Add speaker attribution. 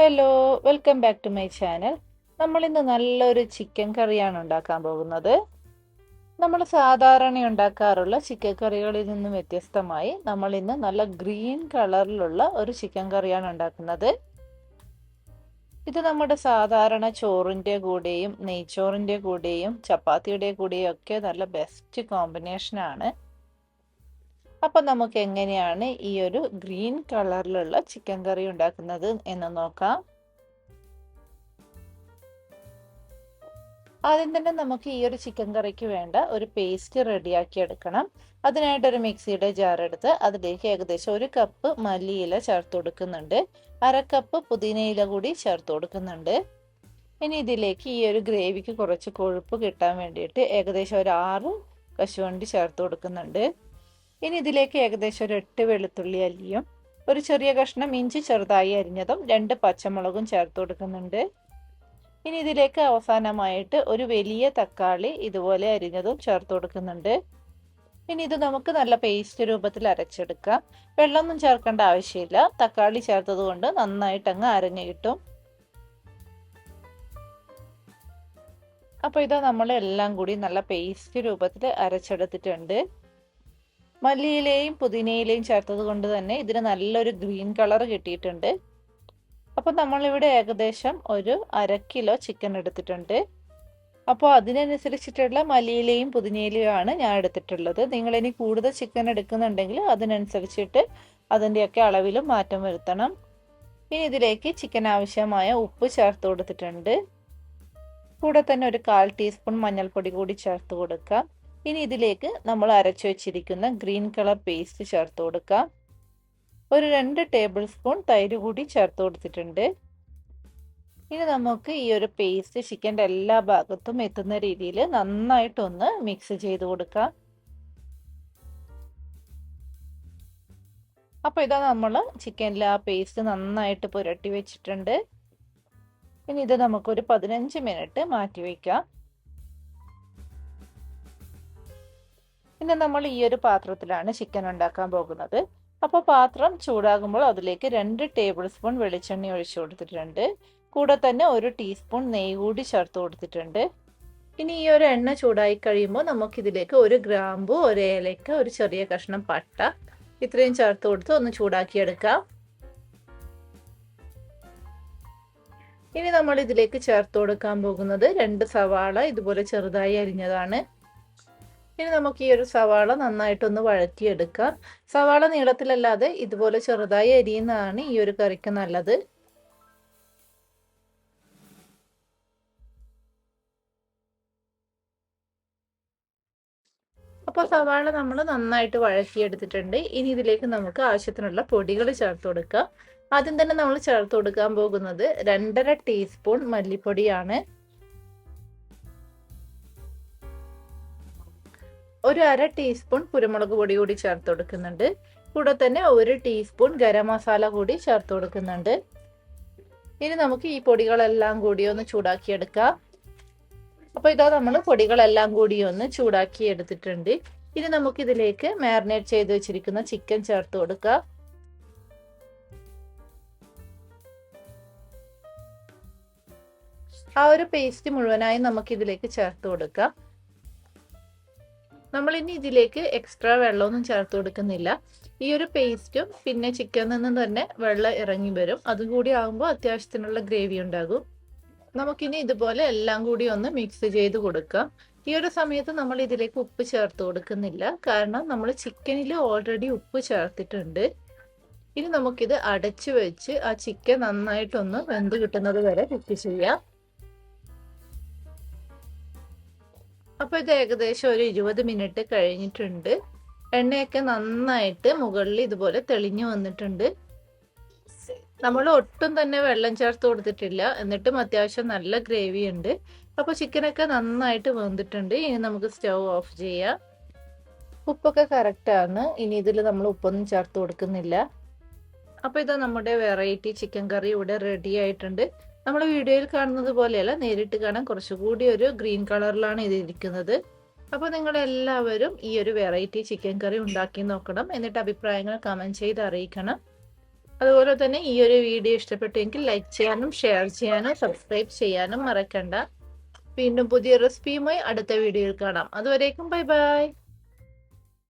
Speaker 1: Hello, welcome back to my channel. നമ്മൾ ഇന്ന് നല്ലൊരു ചിക്കൻ കറിയാണ് ഉണ്ടാക്കാൻ പോകുന്നത്. നമ്മൾ സാധാരണ ഉണ്ടാക്കാറുള്ള ചിക്കൻ കറികളിൽ നിന്നും വ്യത്യസ്തമായി നമ്മൾ ഇന്ന് നല്ല ഗ്രീൻ കളറിലുള്ള ഒരു ചിക്കൻ കറിയാണ് ഉണ്ടാക്കുന്നത്. ഇത് നമ്മുടെ സാധാരണ ചോറിൻ്റെ കൂടെയും നെയ്ച്ചോറിൻ്റെ കൂടെയും ചപ്പാത്തിയുടെ കൂടെയും ഒക്കെ നല്ല ബെസ്റ്റ് കോമ്പിനേഷനാണ്. അപ്പം നമുക്ക് എങ്ങനെയാണ് ഈ ഒരു ഗ്രീൻ കളറിലുള്ള ചിക്കൻ കറി ഉണ്ടാക്കുന്നത് എന്ന് നോക്കാം. ആദ്യം തന്നെ നമുക്ക് ഈ ഒരു ചിക്കൻ കറിക്ക് വേണ്ട ഒരു പേസ്റ്റ് റെഡിയാക്കി എടുക്കണം. അതിനായിട്ടൊരു മിക്സിയുടെ ജാർ എടുത്ത് അതിലേക്ക് ഏകദേശം 1 കപ്പ് മല്ലിയില ചേർത്ത് കൊടുക്കുന്നുണ്ട്. 1/2 കപ്പ് പുതിനയില കൂടി ചേർത്ത് കൊടുക്കുന്നുണ്ട്. ഇനി ഇതിലേക്ക് ഈ ഒരു ഗ്രേവിക്ക് കുറച്ച് കൊഴുപ്പ് കിട്ടാൻ വേണ്ടിയിട്ട് ഏകദേശം ഒരു 6 കശുവണ്ടി ചേർത്ത് കൊടുക്കുന്നുണ്ട്. ഇനി ഇതിലേക്ക് ഏകദേശം ഒരു 8 വെളുത്തുള്ളി അല്ലിയും ഒരു ചെറിയ കഷ്ണം ഇഞ്ചി ചെറുതായി അരിഞ്ഞതും 2 പച്ചമുളകും ചേർത്ത് കൊടുക്കുന്നുണ്ട്. ഇനി ഇതിലേക്ക് അവസാനമായിട്ട് ഒരു വലിയ തക്കാളി ഇതുപോലെ അരിഞ്ഞതും ചേർത്ത് കൊടുക്കുന്നുണ്ട്. ഇനി ഇത് നമുക്ക് നല്ല പേസ്റ്റ് രൂപത്തിൽ അരച്ചെടുക്കാം. വെള്ളമൊന്നും ചേർക്കേണ്ട ആവശ്യമില്ല. തക്കാളി ചേർത്തത് കൊണ്ട് നന്നായിട്ട് അങ്ങ് അരഞ്ഞു കിട്ടും. അപ്പോൾ ഇതാ നമ്മൾ എല്ലാം കൂടി നല്ല പേസ്റ്റ് രൂപത്തിൽ അരച്ചെടുത്തിട്ടുണ്ട്. മല്ലിയിലയും പുതിനയിലയും ചേർത്തത് കൊണ്ട് തന്നെ ഇതിന് നല്ലൊരു ഗ്രീൻ കളർ കിട്ടിയിട്ടുണ്ട്. അപ്പോൾ നമ്മളിവിടെ ഏകദേശം ഒരു 1/2 കിലോ ചിക്കൻ എടുത്തിട്ടുണ്ട്. അപ്പോൾ അതിനനുസരിച്ചിട്ടുള്ള മല്ലിയിലയും പുതിനയിലയും ആണ് ഞാൻ എടുത്തിട്ടുള്ളത്. നിങ്ങളിനി കൂടുതൽ ചിക്കൻ എടുക്കുന്നുണ്ടെങ്കിൽ അതിനനുസരിച്ചിട്ട് അതിൻ്റെയൊക്കെ അളവിലും മാറ്റം വരുത്തണം. ഇനി ഇതിലേക്ക് ചിക്കൻ ആവശ്യമായ ഉപ്പ് ചേർത്ത് കൊടുത്തിട്ടുണ്ട്. കൂടെ തന്നെ ഒരു 1/4 ടീസ്പൂൺ മഞ്ഞൾപ്പൊടി കൂടി ചേർത്ത് കൊടുക്കാം. ഇനി ഇതിലേക്ക് നമ്മൾ അരച്ചു വെച്ചിരിക്കുന്ന ഗ്രീൻ കളർ പേസ്റ്റ് ചേർത്ത് കൊടുക്കാം. ഒരു 2 ടേബിൾ സ്പൂൺ തൈര് കൂടി ചേർത്ത് കൊടുത്തിട്ടുണ്ട്. ഇനി നമുക്ക് ഈ ഒരു പേസ്റ്റ് ചിക്കൻ്റെ എല്ലാ ഭാഗത്തും എത്തുന്ന രീതിയിൽ നന്നായിട്ടൊന്ന് മിക്സ് ചെയ്ത് കൊടുക്കാം. അപ്പോൾ ഇതാ നമ്മൾ ചിക്കനിൽ ആ പേസ്റ്റ് നന്നായിട്ട് പുരട്ടി വെച്ചിട്ടുണ്ട്. ഇനി ഇത് നമുക്കൊരു 15 മിനിറ്റ് മാറ്റി വയ്ക്കാം. പിന്നെ നമ്മൾ ഈ ഒരു പാത്രത്തിലാണ് ചിക്കൻ ഉണ്ടാക്കാൻ പോകുന്നത്. അപ്പോൾ പാത്രം ചൂടാകുമ്പോൾ അതിലേക്ക് 2 ടേബിൾ സ്പൂൺ വെളിച്ചെണ്ണ ഒഴിച്ചു കൊടുത്തിട്ടുണ്ട്. കൂടെ തന്നെ 1 ടീസ്പൂൺ നെയ്യ് കൂടി ചേർത്ത് കൊടുത്തിട്ടുണ്ട്. ഇനി ഈ ഒരു എണ്ണ ചൂടായി കഴിയുമ്പോൾ നമുക്കിതിലേക്ക് 1 ഗ്രാമ്പു, 1 ഏലക്ക, ഒരു ചെറിയ കഷ്ണം പട്ട ഇത്രയും ചേർത്ത് കൊടുത്ത് ഒന്ന് ചൂടാക്കിയെടുക്കാം. ഇനി നമ്മൾ ഇതിലേക്ക് ചേർത്ത് കൊടുക്കാൻ പോകുന്നത് 2 സവാള ഇതുപോലെ ചെറുതായി അരിഞ്ഞതാണ്. ഇനി നമുക്ക് ഈ ഒരു സവാള നന്നായിട്ടൊന്ന് വഴറ്റിയെടുക്കാം. സവാള നീളത്തിലല്ലാതെ ഇതുപോലെ ചെറുതായി അരിയുന്നതാണ് ഈ ഒരു കറിക്ക് നല്ലത്. അപ്പോൾ സവാള നമ്മൾ നന്നായിട്ട് വഴറ്റിയെടുത്തിട്ടുണ്ട്. ഇനി ഇതിലേക്ക് നമുക്ക് ആവശ്യത്തിനുള്ള പൊടികൾ ചേർത്ത് കൊടുക്കാം. ആദ്യം തന്നെ നമ്മൾ ചേർത്ത് കൊടുക്കാൻ പോകുന്നത് 2.5 ടീസ്പൂൺ മല്ലിപ്പൊടിയാണ്. ഒരു 1/2 ടീസ്പൂൺ കുരുമുളക് പൊടി കൂടി ചേർത്ത് കൊടുക്കുന്നുണ്ട്. കൂടെ തന്നെ 1 ടീസ്പൂൺ ഗരം മസാല കൂടി ചേർത്ത് കൊടുക്കുന്നുണ്ട്. ഇനി നമുക്ക് ഈ പൊടികളെല്ലാം കൂടി ഒന്ന് ചൂടാക്കിയെടുക്കാം. അപ്പോൾ ഇതാ നമ്മൾ പൊടികളെല്ലാം കൂടി ഒന്ന് ചൂടാക്കി എടുത്തിട്ടുണ്ട്. ഇനി നമുക്കിതിലേക്ക് മാരിനേറ്റ് ചെയ്ത് വെച്ചിരിക്കുന്ന ചിക്കൻ ചേർത്ത് കൊടുക്കാം. ആ ഒരു പേസ്റ്റ് മുഴുവനായി നമുക്കിതിലേക്ക് ചേർത്ത് കൊടുക്കാം. നമ്മളിനി ഇതിലേക്ക് എക്സ്ട്രാ വെള്ളമൊന്നും ചേർത്ത് കൊടുക്കുന്നില്ല. ഈ ഒരു പേസ്റ്റും പിന്നെ ചിക്കനിൽ നിന്ന് തന്നെ വെള്ളം ഇറങ്ങി വരും. അതുകൂടി ആകുമ്പോൾ അത്യാവശ്യത്തിനുള്ള ഗ്രേവി ഉണ്ടാകും. നമുക്കിനി ഇതുപോലെ എല്ലാം കൂടി ഒന്ന് മിക്സ് ചെയ്ത് കൊടുക്കാം. ഈ ഒരു സമയത്ത് നമ്മൾ ഇതിലേക്ക് ഉപ്പ് ചേർത്ത് കൊടുക്കുന്നില്ല, കാരണം നമ്മൾ ചിക്കനിൽ ഓൾറെഡി ഉപ്പ് ചേർത്തിട്ടുണ്ട്. ഇനി നമുക്കിത് അടച്ചു വെച്ച് ആ ചിക്കൻ നന്നായിട്ടൊന്ന് വെന്ത് കിട്ടുന്നത് വരെ കുക്ക് ചെയ്യാം. അപ്പോൾ ഇത് ഏകദേശം ഒരു 20 മിനിറ്റ് കഴിഞ്ഞിട്ടുണ്ട്. എണ്ണയൊക്കെ നന്നായിട്ട് മുകളിൽ ഇതുപോലെ തെളിഞ്ഞു വന്നിട്ടുണ്ട്. നമ്മൾ ഒട്ടും തന്നെ വെള്ളം ചേർത്ത് കൊടുത്തിട്ടില്ല, എന്നിട്ടും അത്യാവശ്യം നല്ല ഗ്രേവി ഉണ്ട്. അപ്പോൾ ചിക്കനൊക്കെ നന്നായിട്ട് വെന്തിട്ടുണ്ട്. ഇനി നമുക്ക് സ്റ്റൗ ഓഫ് ചെയ്യാം. ഉപ്പൊക്കെ കറക്റ്റാണ്. ഇനി ഇതിൽ നമ്മൾ ഉപ്പൊന്നും ചേർത്ത് കൊടുക്കുന്നില്ല. അപ്പോൾ ഇത് നമ്മുടെ വെറൈറ്റി ചിക്കൻ കറി ഇവിടെ റെഡി ആയിട്ടുണ്ട്. നമ്മൾ വീഡിയോയിൽ കാണുന്നത് പോലെയല്ല, നേരിട്ട് കാണാൻ കുറച്ചുകൂടി ഒരു ഗ്രീൻ കളറിലാണ് ഇത് ഇരിക്കുന്നത്. അപ്പോൾ നിങ്ങളെല്ലാവരും ഈ ഒരു വെറൈറ്റി ചിക്കൻ കറി ഉണ്ടാക്കി നോക്കണം. എന്നിട്ട് അഭിപ്രായങ്ങൾ കമൻറ്റ് ചെയ്ത് അറിയിക്കണം. അതുപോലെ തന്നെ ഈ ഒരു വീഡിയോ ഇഷ്ടപ്പെട്ടെങ്കിൽ ലൈക്ക് ചെയ്യാനും ഷെയർ ചെയ്യാനും സബ്സ്ക്രൈബ് ചെയ്യാനും മറക്കണ്ട. വീണ്ടും പുതിയ റെസിപ്പിയുമായി അടുത്ത വീഡിയോയിൽ കാണാം. അതുവരേക്കും ബൈ ബൈ.